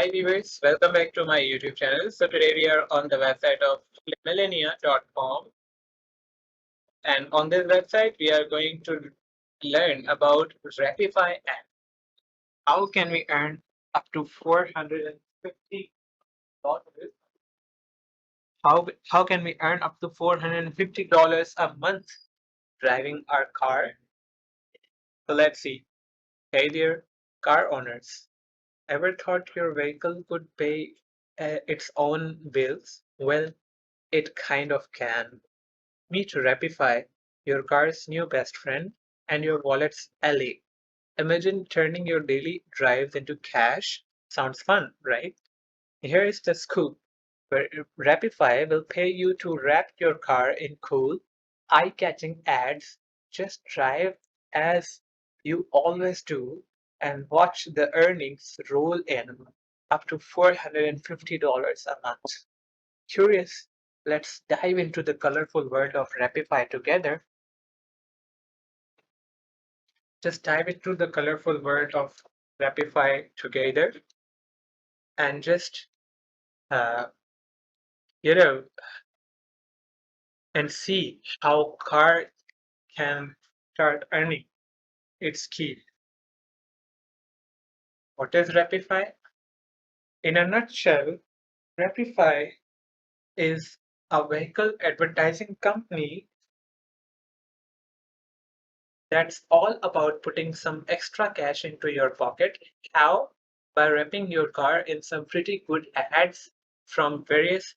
Hi viewers, welcome back to my YouTube channel. So today we are on the website of millennia.com, and on this website we are going to learn about Rapify app. How can we earn up to $450? How can we earn up to $450 a month driving our car? So let's see. Hey there, car owners. Ever thought your vehicle could pay its own bills? Well, it kind of can. Meet Rapify, your car's new best friend and your wallet's ally. Imagine turning your daily drives into cash. Sounds fun, right? Here is the scoop. Rapify will pay you to wrap your car in cool, eye-catching ads. Just drive as you always do and watch the earnings roll in up to $450 a month. Curious? Let's dive into the colorful world of Rapify together. Just dive into the colorful world of Rapify together and just uh, you know and see how car can start earning its key. What is Rapify? In a nutshell, Rapify is a vehicle advertising company that's all about putting some extra cash into your pocket. How? By wrapping your car in some pretty good ads from various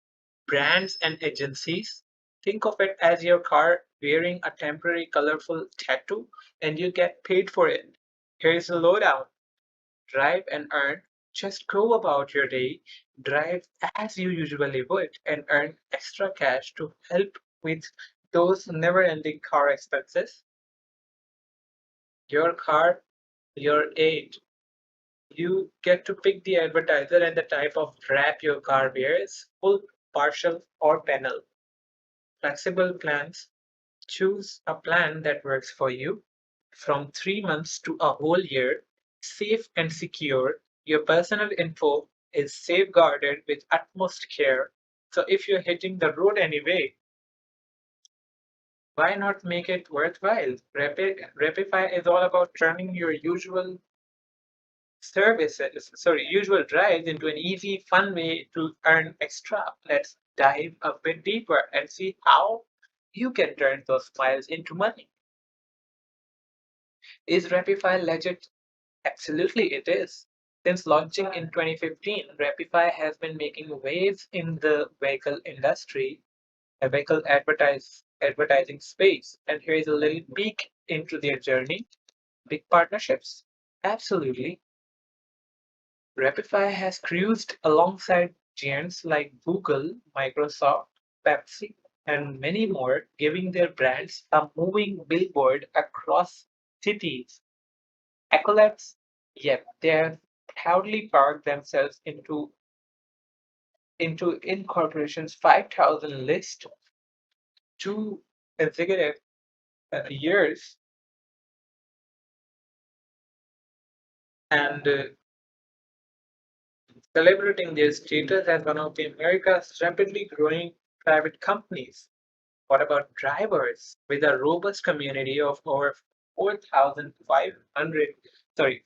brands and agencies. Think of it as your car wearing a temporary colorful tattoo and you get paid for it. Here's the lowdown. Drive and earn. Just go about your day, drive as you usually would, and earn extra cash to help with those never ending car expenses. Your car, your age. You get to pick the advertiser and the type of wrap your car wears, full, partial, or panel. Flexible plans. Choose a plan that works for you. From 3 months to a whole year, safe and secure. Your personal info is safeguarded with utmost care. So if you're hitting the road anyway, why not make it worthwhile? Rapify is all about turning your usual drives into an easy, fun way to earn extra. Let's dive a bit deeper and see how you can turn those miles into money. Is Rapify legit? Absolutely, it is. Since launching in 2015, Rapify has been making waves in the vehicle industry, a advertising space. And here is a little peek into their journey. Big partnerships. Absolutely. Rapify has cruised alongside giants like Google, Microsoft, Pepsi, and many more, giving their brands a moving billboard across cities. Accolades, yep, they have proudly parked themselves into Incorporation's 5,000 list 2 consecutive years, and celebrating their status as one of the America's rapidly growing private companies. What about drivers? With a robust community of over 4,500, sorry,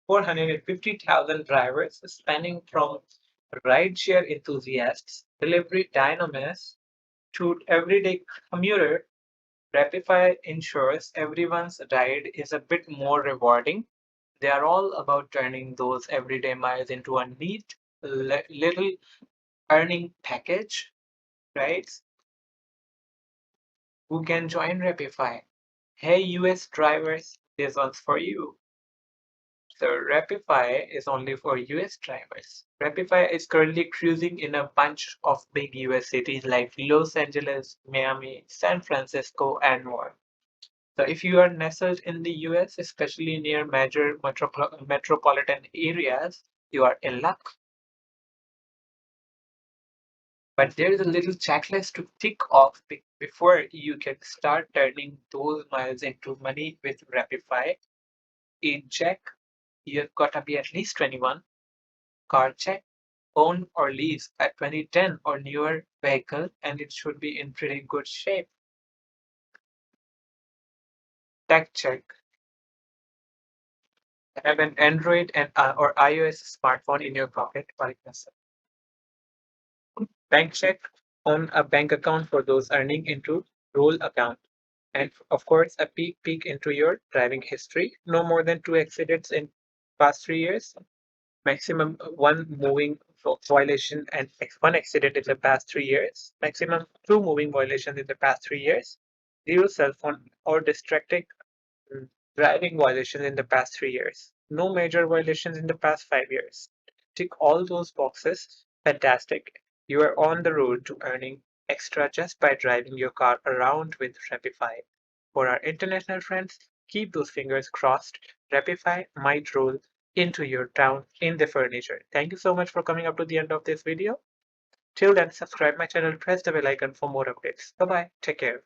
450,000 drivers spanning from rideshare enthusiasts, delivery dynamists, to everyday commuter, Rapify ensures everyone's ride is a bit more rewarding. They are all about turning those everyday miles into a neat little earning package, right? Who can join Rapify? Hey, US drivers, this one's for you. So Rapify is only for US drivers. Rapify is currently cruising in a bunch of big US cities like Los Angeles, Miami, San Francisco, and more. So if you are nestled in the US, especially near major metropolitan areas, you are in luck. But there is a little checklist to tick off before you can start turning those miles into money with Rapify. In check, you've got to be at least 21. Car check. Own or lease a 2010 or newer vehicle, and it should be in pretty good shape. Tech check. Have an Android or iOS smartphone in your pocket or in your cell. Bank check. Own a bank account for those earning into roll account. And of course, a peek into your driving history. No more than 2 accidents in past 3 years. Maximum one moving violation and one accident in the past 3 years. Maximum two moving violations in the past 3 years. Zero cell phone or distracting driving violations in the past 3 years. No major violations in the past 5 years. Tick all those boxes. Fantastic. You are on the road to earning extra just by driving your car around with Rapify. For our international friends, keep those fingers crossed. Rapify might roll into your town in the furniture. Thank you so much for coming up to the end of this video. Till then, subscribe my channel, press the bell icon for more updates. Bye bye. Take care.